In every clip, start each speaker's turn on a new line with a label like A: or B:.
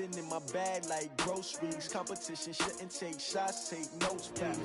A: been in my bag like groceries. Competition shouldn't take shots, take notes, please.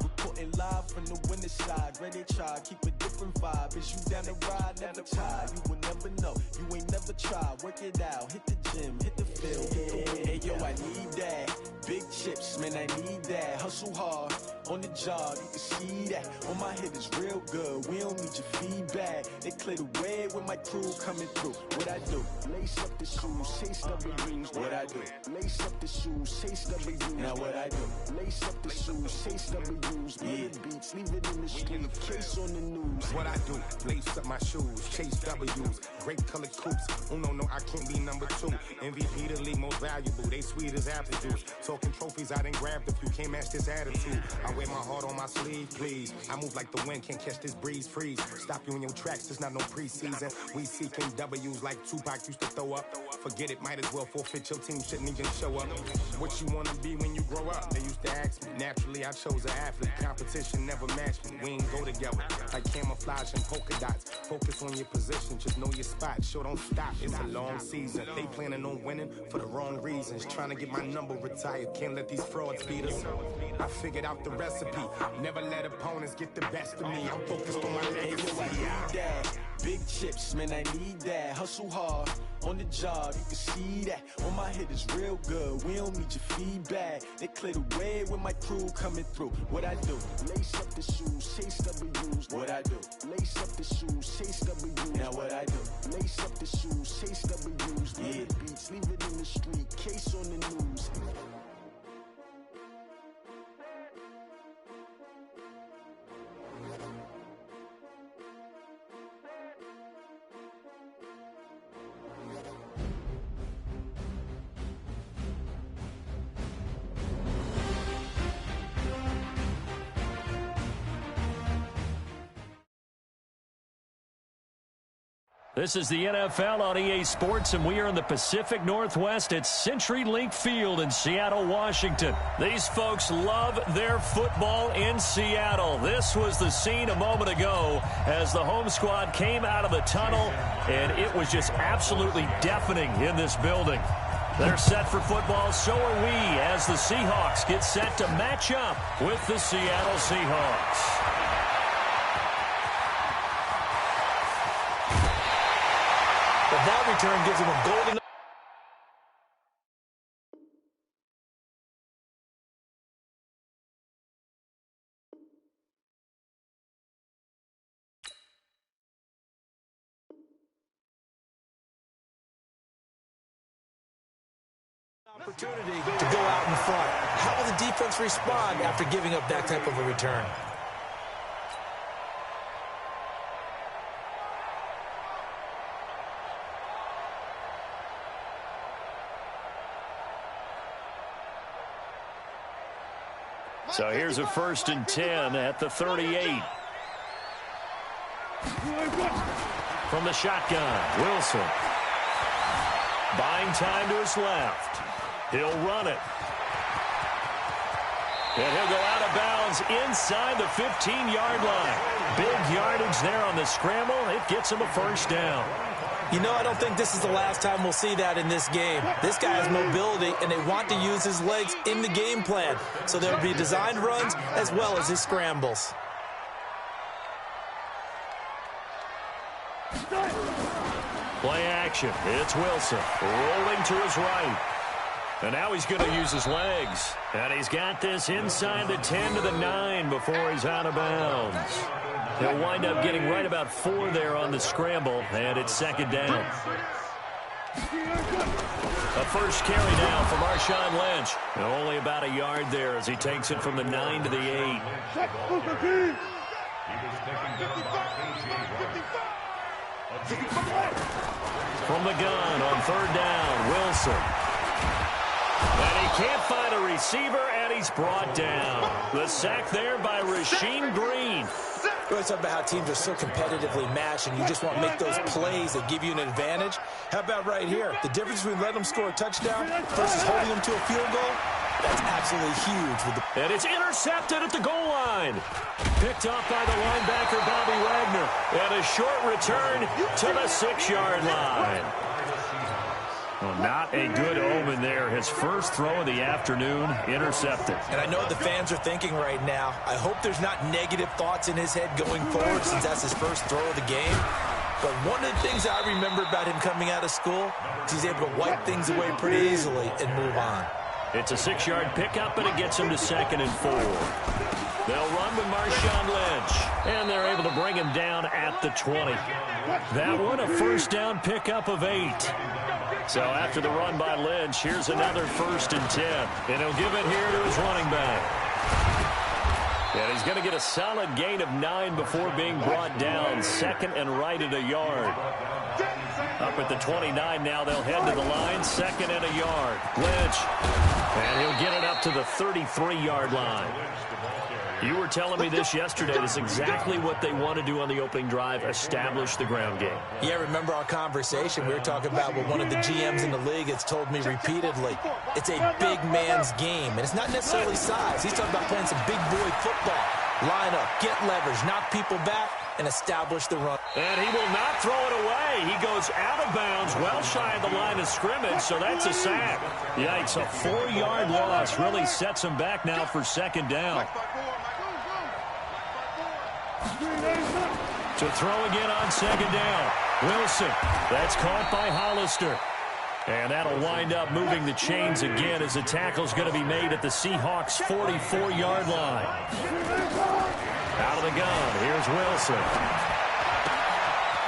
A: Reporting live from the winter side. Ready to try, keep a different vibe. Is you down the ride, never tired. You will never know, you ain't never tried. Work it out, hit the gym, hit the field. Hey, yo, I need that. Big chips, man, I need that. Hustle hard, on the job, you can see that. On my head is real good, we don't need your feedback. They clear the way with my crew coming through. What I do? Lace up the shoes, chase W's. What I do? Lace up the shoes, chase W's. Now what I do? Lace up the shoes, chase W's. Yeah, beats, leave it in the street, case on the news.
B: What I do? Lace up my shoes, chase W's. Grape colored coops. Oh no, I can't be number 2. MVP the league most valuable. They sweet as apple juice. Talking trophies, I done grabbed a few. Can't match this attitude. I wear my heart on my sleeve, please. I move like the wind, can't catch this breeze. Freeze. Stop you in your tracks. There's not no preseason. We seeking W's like Tupac used to throw up. Forget it, might as well forfeit. Your team shouldn't even show up. What you wanna be when you grow up? They used to ask me. Naturally, I chose an athlete. Competition never matched me. We ain't go together like camouflage and polka dots. Focus on your position, just know your spot. Sure, don't stop. It's a long season. They planning on winning for the wrong reasons. Trying to get my number retired. Can't let these frauds beat us. I figured out the recipe. Never let opponents get the best of me. I'm focused on my legacy.
A: I need that. Big chips, man, I need that. Hustle hard, on the job, you can see that. On my head is real good, we don't need your feedback. They clear the way with my crew coming through. What I do? Lace up the shoes, chase W's. What I do? Lace up the shoes, chase W's. Now what I do? Lace up the shoes, chase W's. Yeah, beats, leave it in the street, case on the news.
C: This is the NFL on EA Sports, and we are in the Pacific Northwest at CenturyLink Field in Seattle, Washington. These folks love their football in Seattle. This was the scene a moment ago as the home squad came out of the tunnel, and it was just absolutely deafening in this building. They're set for football, so are we, as the Seahawks get set to match up with the Seattle Seahawks.
D: But that return gives him a golden... opportunity to go out in front. How will the defense respond after giving up that type of a return?
C: So here's a 1st and 10 at the 38. From the shotgun, Wilson. Buying time to his left. He'll run it. And he'll go out of bounds inside the 15-yard line. Big yardage there on the scramble. It gets him a 1st down.
D: You know, I don't think this is the last time we'll see that in this game. This guy has mobility, and they want to use his legs in the game plan. So there will be designed runs as well as his scrambles.
C: Play action. It's Wilson rolling to his right. And now he's going to use his legs. And he's got this inside the 10 to the 9 before he's out of bounds. He'll wind up getting right about 4 there on the scramble, and it's 2nd down. A first carry now for Marshawn Lynch. And only about a yard there as he takes it from the 9 to the 8. From the gun on 3rd down, Wilson. And he can't find a receiver, and he's brought down. The sack there by Rasheem Green.
D: We always talk about how teams are so competitively matched, and you just want to make those plays that give you an advantage. How about right here? The difference between letting them score a touchdown versus holding them to a field goal, that's absolutely huge.
C: And it's intercepted at the goal line. Picked off by the linebacker, Bobby Wagner. And a short return to the 6-yard line. Well, not a good omen there His first throw of the afternoon, intercepted.
D: And I know the fans are thinking right now, I hope there's not negative thoughts in his head going forward since that's his first throw of the game. But one of the things I remember about him coming out of school is he's able to wipe things away pretty easily and move on.
C: It's a 6-yard pickup, and it gets him to 2nd and 4. They'll run with Marshawn Lynch, and they're able to bring him down at the 20. That one, a first down pickup of 8. So after the run by Lynch, here's another 1st and 10. And he'll give it here to his running back. And he's going to get a solid gain of 9 before being brought down. 2nd and right at a yard. Up at the 29 now, they'll head to the line. 2nd and a yard. Lynch. And he'll get it up to the 33-yard line. You were telling me this yesterday. That's exactly what they want to do on the opening drive, establish the ground game.
D: Yeah, remember our conversation? We were talking about what one of the GMs in the league has told me repeatedly. It's a big man's game, and it's not necessarily size. He's talking about playing some big boy football. Line up, get leverage, knock people back, and establish the run.
C: And he will not throw it away. He goes out of bounds, well shy of the line of scrimmage, so that's a sack. Yikes, a 4-yard loss really sets him back now for 2nd down. To throw again on 2nd down. Wilson. That's caught by Hollister. And that'll wind up moving the chains again as the tackle's going to be made at the Seahawks' 44-yard line. Out of the gun. Here's Wilson.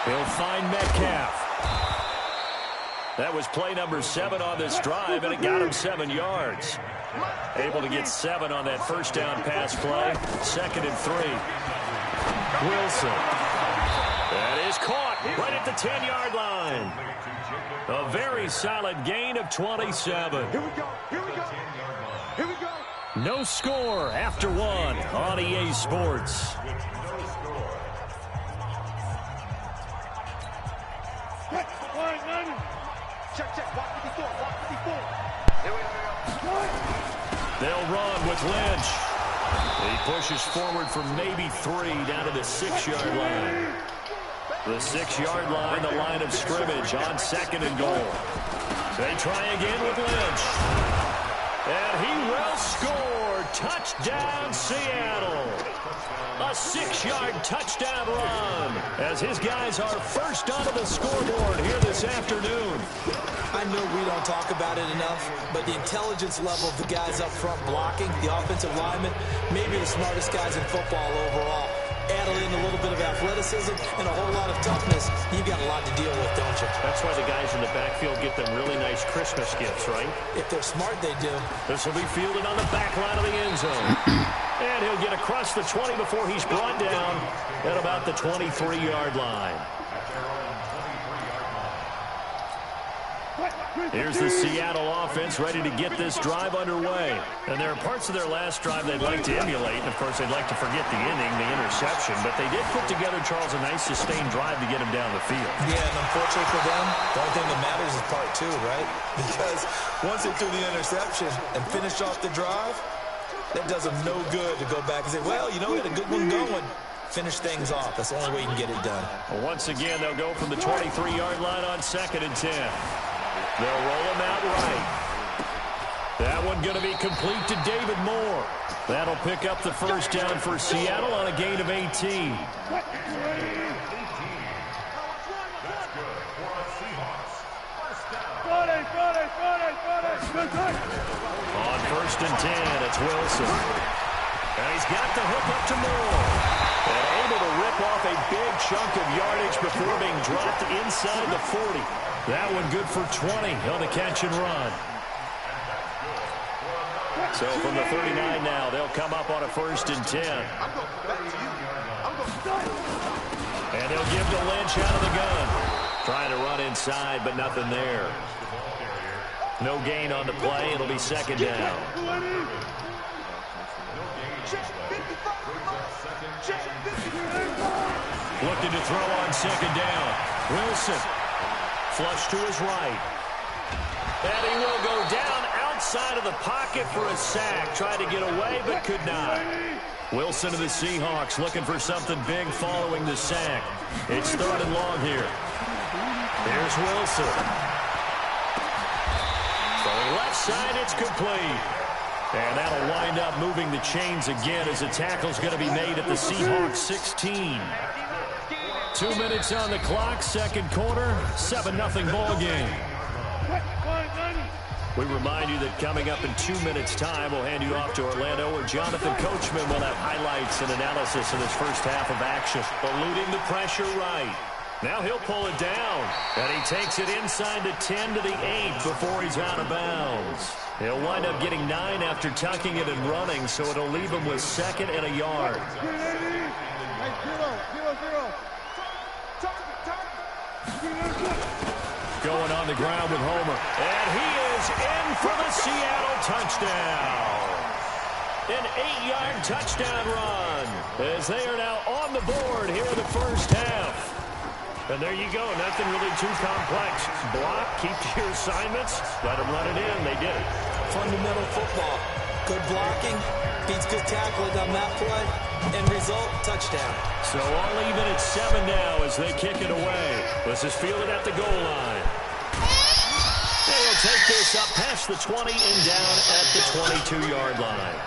C: He'll find Metcalf. That was play number 7 on this drive, and it got him 7 yards. Able to get 7 on that first down pass play. 2nd and 3. Wilson. That is caught right at the 10-yard line. A very solid gain of 27.
E: Here we go. Here we go. Here we go.
C: No score after 1 on EA Sports.
E: Check, check. Walk 54. Walk 54. Here we go.
C: They'll run with Lynch. He pushes forward for maybe 3 down to the 6-yard line. The 6-yard line, the line of scrimmage on 2nd and goal. They try again with Lynch. And he will score. Touchdown, Seattle. A 6-yard touchdown run as his guys are first onto the scoreboard here this afternoon.
D: I know we don't talk about it enough, but the intelligence level of the guys up front blocking, the offensive linemen, maybe the smartest guys in football overall. Add in a little bit of athleticism and a whole lot of toughness, you've got a lot to deal with, don't you?
C: That's why the guys in the backfield get them really nice Christmas gifts, right?
D: If they're smart, they do.
C: This will be fielded on the back line of the end zone. And he'll get across the 20 before he's brought down at about the 23-yard line. Here's the Seattle offense ready to get this drive underway. And there are parts of their last drive they'd like to emulate. And, of course, they'd like to forget the inning, the interception. But they did put together, Charles, a nice sustained drive to get him down the field.
D: Yeah, and unfortunately for them, the only thing that matters is part 2, right? Because once they threw the interception and finished off the drive, that does them no good to go back and say, well, you know, we had a good one going. Finish things off. That's the only way you can get it done.
C: Well, once again, they'll go from the 23-yard line on 2nd and 10. They'll roll him out right. That one going to be complete to David Moore. That'll pick up the first down for Seattle on a gain of 18. On 1st and 10, it's Wilson. And he's got the hook up to Moore. And able to rip off a big chunk of yardage before being dropped inside the 40. That one good for 20 on the catch and run. So from the 39 now, they'll come up on a 1st and 10. And they'll give to Lynch out of the gun. Trying to run inside, but nothing there. No gain on the play. It'll be 2nd down. Looking to throw on 2nd down. Wilson. Flush to his right. And he will go down outside of the pocket for a sack. Tried to get away, but could not. Wilson of the Seahawks looking for something big following the sack. It's 3rd and long here. Here's Wilson. Throwing left side, it's complete. And that'll wind up moving the chains again as the tackle's going to be made at the Seahawks 16. 2 minutes on the clock, second quarter, 7-0 ball game. We remind you that coming up in 2 minutes' time, we'll hand you off to Orlando, where Jonathan Coachman will have highlights and analysis of this first half of action. Eluding the pressure right. Now he'll pull it down, and he takes it inside the 10 to the 8 before he's out of bounds. He'll wind up getting 9 after tucking it and running, so it'll leave him with 2nd and a yard. Going on the ground with Homer. And he is in for the Seattle touchdown. An 8-yard touchdown run as they are now on the board here in the first half. And there you go. Nothing really too complex. Block, keep to your assignments, let them run it in. They did it.
D: Fundamental football. Good blocking, beats good tackling on that play. End result, touchdown.
C: So all even at 7 now as they kick it away. This is fielded at the goal line. They'll take this up past the 20 and down at the 22-yard line.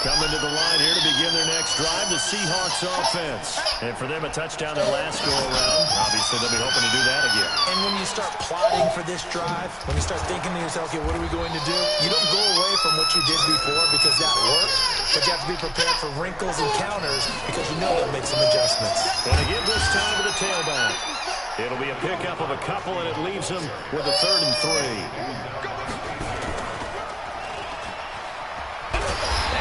C: Coming to the line here to begin their next drive, the Seahawks offense. And for them, a touchdown their last go-around. Obviously, they'll be hoping to do that again.
D: And when you start plotting for this drive, when you start thinking to yourself, okay, what are we going to do? You don't go away from what you did before because that worked, but you have to be prepared for wrinkles and counters because you know they'll make some adjustments.
C: And again this time to the tailback. It'll be a pickup of a couple, and it leaves them with a 3rd and 3.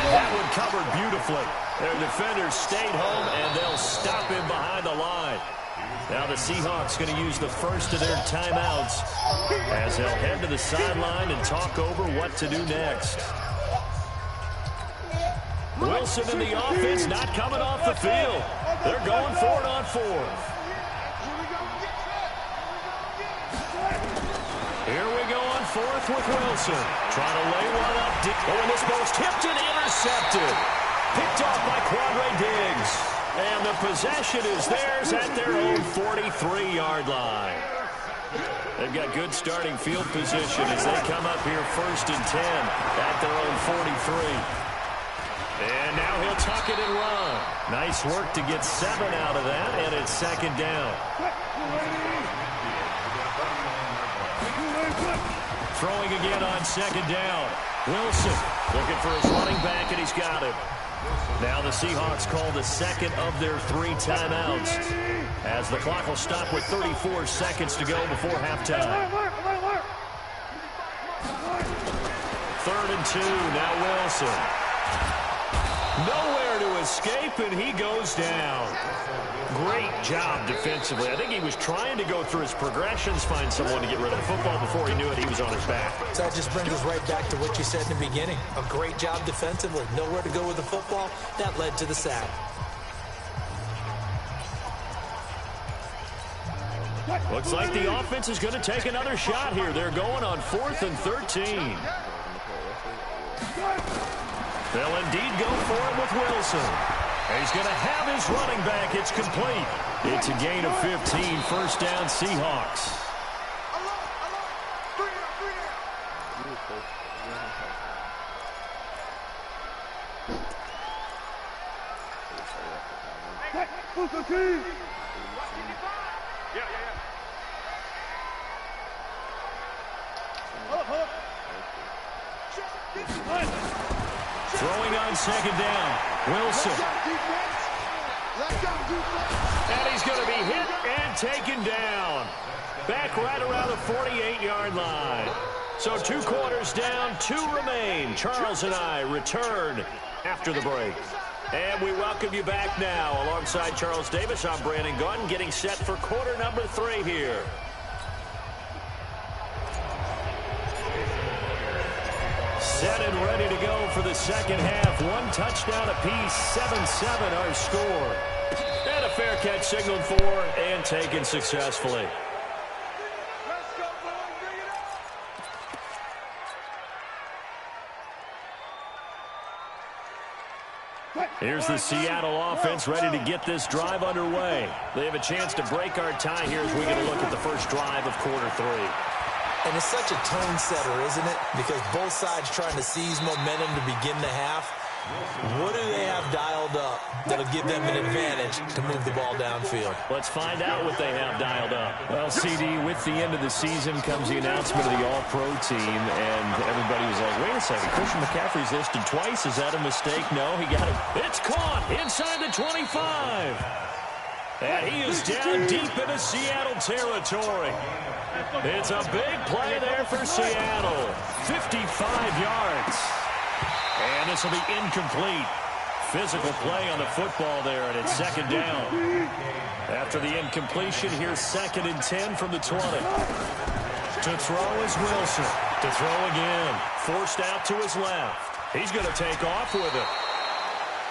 C: That one covered beautifully. Their defenders stayed home, and they'll stop him behind the line. Now the Seahawks going to use the first of their timeouts as they'll head to the sideline and talk over what to do next. Wilson in the offense not coming off the field. They're going for it on 4th. Here we go on 4th with Wilson. Trying to lay one up. Oh, and this ball's tipped and intercepted. Picked off by Quandre Diggs. And the possession is theirs at their own 43-yard line. They've got good starting field position as they come up here 1st and 10 at their own 43. And now he'll tuck it and run. Nice work to get 7 out of that, and it's 2nd down. Throwing again on 2nd down. Wilson looking for his running back, and he's got him. Now the Seahawks call the 2nd of their 3 timeouts as the clock will stop with 34 seconds to go before halftime. 3rd and 2, now Wilson. Nowhere to escape, and he goes down. Great job defensively. I think he was trying to go through his progressions, find someone to get rid of the football. Before he knew it, he was on his back.
D: So that just brings us right back to what you said in the beginning. A great job defensively. Nowhere to go with the football. That led to the sack.
C: Looks like the offense is going to take another shot here. They're going on 4th and 13. They'll indeed go for it with Wilson. He's going to have his running back. It's complete. It's a gain of 15. 1st down, Seahawks. Throwing on 2nd down. Wilson. And he's going to be hit and taken down. Back right around the 48-yard line. So 2 quarters down, 2 remain. Charles and I return after the break. And we welcome you back now. Alongside Charles Davis, I'm Brandon Gunn, getting set for quarter number 3 here. Set and ready to go for the second half. 1 touchdown apiece, 7-7 our score. And a fair catch signaled for and taken successfully. Here's the Seattle offense ready to get this drive underway. They have a chance to break our tie here as we get a look at the first drive of quarter 3.
D: And it's such a tone setter, isn't it? Because both sides trying to seize momentum to begin the half. What do they have dialed up that'll give them an advantage to move the ball downfield?
C: Let's find out what they have dialed up. Well, CD, with the end of the season comes the announcement of the All-Pro team, and everybody was like, wait a second, Christian McCaffrey's listed twice. Is that a mistake? No, he got it. It's caught inside the 25. And he is down deep into Seattle territory. It's a big play there for Seattle. 55 yards. And this will be incomplete. Physical play on the football there, and it's second down. After the incompletion, here's 2nd and 10 from the 20. To throw is Wilson. To throw again. Forced out to his left. He's going to take off with it.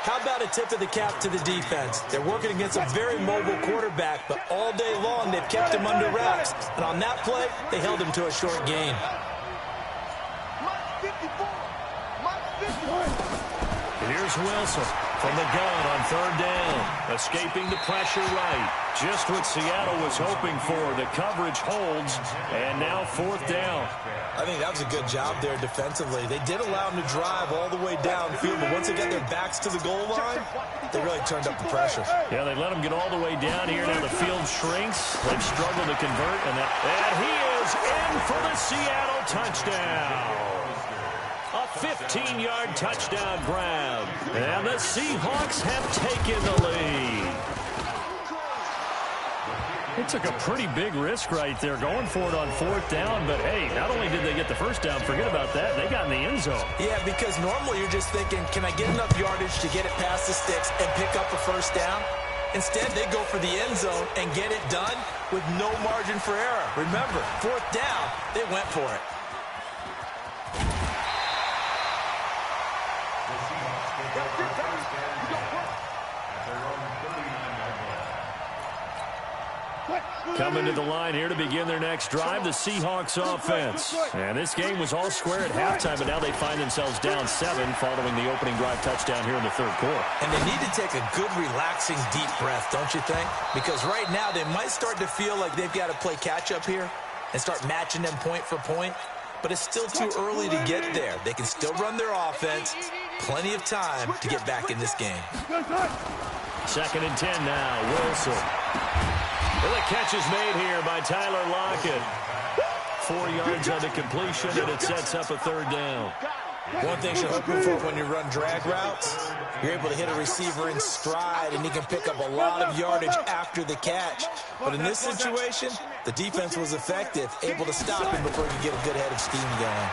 D: How about a tip of the cap to the defense? They're working against a very mobile quarterback, but all day long they've kept him under wraps. And on that play, they held him to a short gain.
C: Here's Wilson from the gun on 3rd down. Escaping the pressure right. Just what Seattle was hoping for. The coverage holds, and now 4th down.
D: I think that was a good job there defensively. They did allow him to drive all the way downfield, but once they got their backs to the goal line, they really turned up the pressure.
C: Yeah, they let him get all the way down here. Now the field shrinks. They've struggled to convert, and he is in for the Seattle touchdown. A 15-yard touchdown grab. And the Seahawks have taken the lead. They took a pretty big risk right there going for it on 4th down. But, hey, not only did they get the first down, forget about that, they got in the end zone.
D: Yeah, because normally you're just thinking, can I get enough yardage to get it past the sticks and pick up a first down? Instead, they go for the end zone and get it done with no margin for error. Remember, 4th down, they went for it.
C: Coming to the line here to begin their next drive, the Seahawks offense. And this game was all square at halftime, but now they find themselves down 7 following the opening drive touchdown here in the 3rd quarter.
D: And they need to take a good, relaxing, deep breath, don't you think? Because right now they might start to feel like they've got to play catch-up here and start matching them point for point. But it's still too early to get there. They can still run their offense. Plenty of time to get back in this game.
C: 2nd and 10 now. Wilson. Well, the catch is made here by Tyler Lockett. 4 yards on the completion, and it sets up a 3rd down.
D: One thing you're looking for when you run drag routes, you're able to hit a receiver in stride, and he can pick up a lot of yardage after the catch. But in this situation, the defense was effective, able to stop him before he could get a good head of steam going.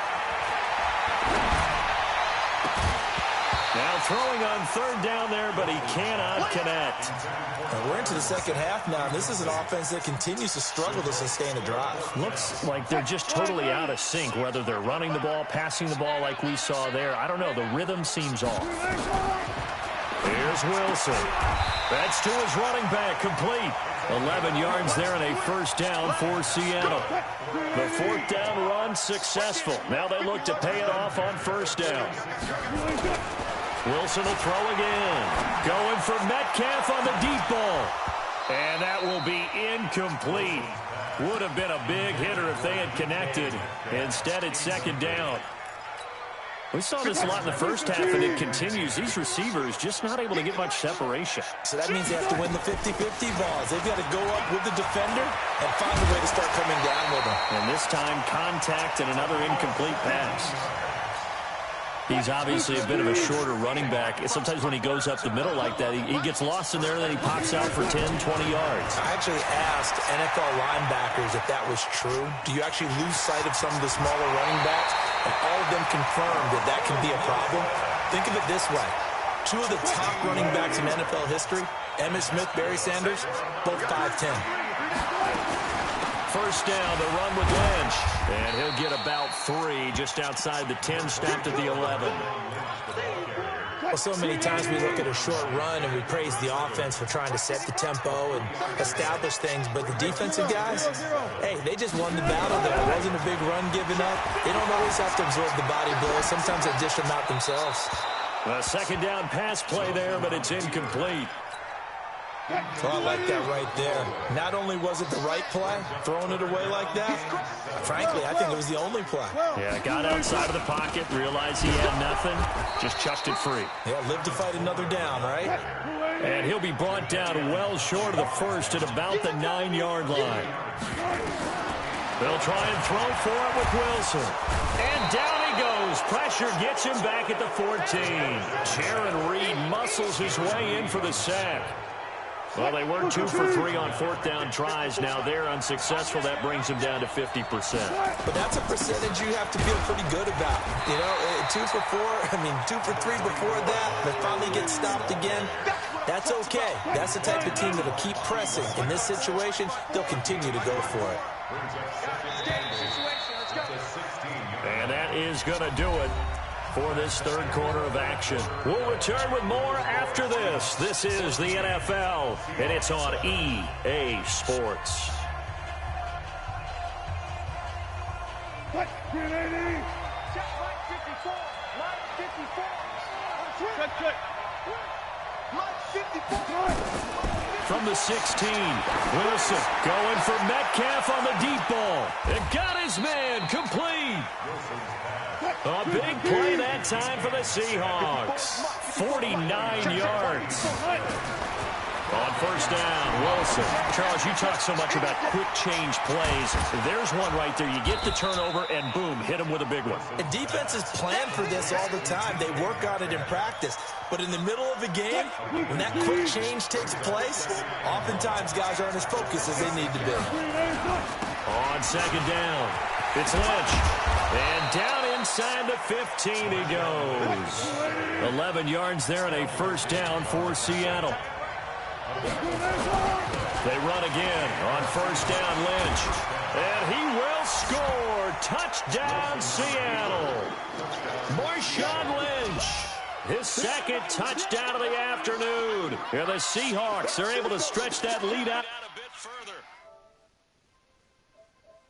C: Now throwing on 3rd down there, but he cannot connect.
D: And we're into the second half now. This is an offense that continues to struggle to sustain a drive.
C: Looks like they're just totally out of sync, whether they're running the ball, passing the ball like we saw there. I don't know. The rhythm seems off. Here's Wilson. That's to his running back, complete. 11 yards there and a 1st down for Seattle. The 4th down run successful. Now they look to pay it off on 1st down. Wilson will throw again. Going for Metcalf on the deep ball. And that will be incomplete. Would have been a big hitter if they had connected. Instead, it's 2nd down. We saw this a lot in the first half, and it continues. These receivers just not able to get much separation.
D: So that means they have to win the 50-50 balls. They've got to go up with the defender and find a way to start coming down with them.
C: And this time, contact and another incomplete pass. He's obviously a bit of a shorter running back. Sometimes when he goes up the middle like that, he gets lost in there, and then he pops out for 10, 20 yards.
D: I actually asked NFL linebackers if that was true. Do you actually lose sight of some of the smaller running backs? And all of them confirmed that that can be a problem. Think of it this way. 2 of the top running backs in NFL history, Emmitt Smith, Barry Sanders, both 5'10".
C: 1st down, the run with Lynch. And he'll get about 3 just outside the 10, snapped at the 11.
D: Well, so many times we look at a short run and we praise the offense for trying to set the tempo and establish things, but the defensive guys, hey, they just won the battle there. It wasn't a big run given up. They don't always have to absorb the body blows. Sometimes they dish them out themselves.
C: A second down pass play there, but it's incomplete.
D: Oh, I like that right there. Not only was it the right play, throwing it away like that, frankly, I think it was the only play.
C: Yeah, got outside of the pocket, realized he had nothing, just chucked it free.
D: Yeah, live to fight another down, right?
C: And he'll be brought down well short of the first at about the 9-yard line. They'll try and throw for it with Wilson. And down he goes. Pressure gets him back at the 14. Jaron Reed muscles his way in for the sack. Well, they were 2 for 3 on fourth down tries. Now they're unsuccessful. That brings them down to 50%.
D: But that's a percentage you have to feel pretty good about. You know, 2 for 3 before that. They finally get stopped again. That's okay. That's the type of team that'll keep pressing. In this situation, they'll continue to go for it.
C: And that is going to do it for this third quarter of action. We'll return with more after this. This is the NFL, and it's on EA Sports. From the 16, Wilson going for Metcalf on the deep ball. And got his man complete. A big play that time for the Seahawks. 49 yards. On first down, Wilson. Charles, you talk so much about quick change plays. There's one right there. You get the turnover, and boom, hit him with a big one.
D: And defenses plan for this all the time. They work on it in practice. But in the middle of the game, when that quick change takes place, oftentimes guys aren't as focused as they need to be.
C: On second down, it's Lynch. And down inside the 15 he goes. 11 yards there and a first down for Seattle. They run again on first down, Lynch. And he will score. Touchdown, Seattle. Marshawn Lynch. His second touchdown of the afternoon. And the Seahawks are able to stretch that lead out a bit further.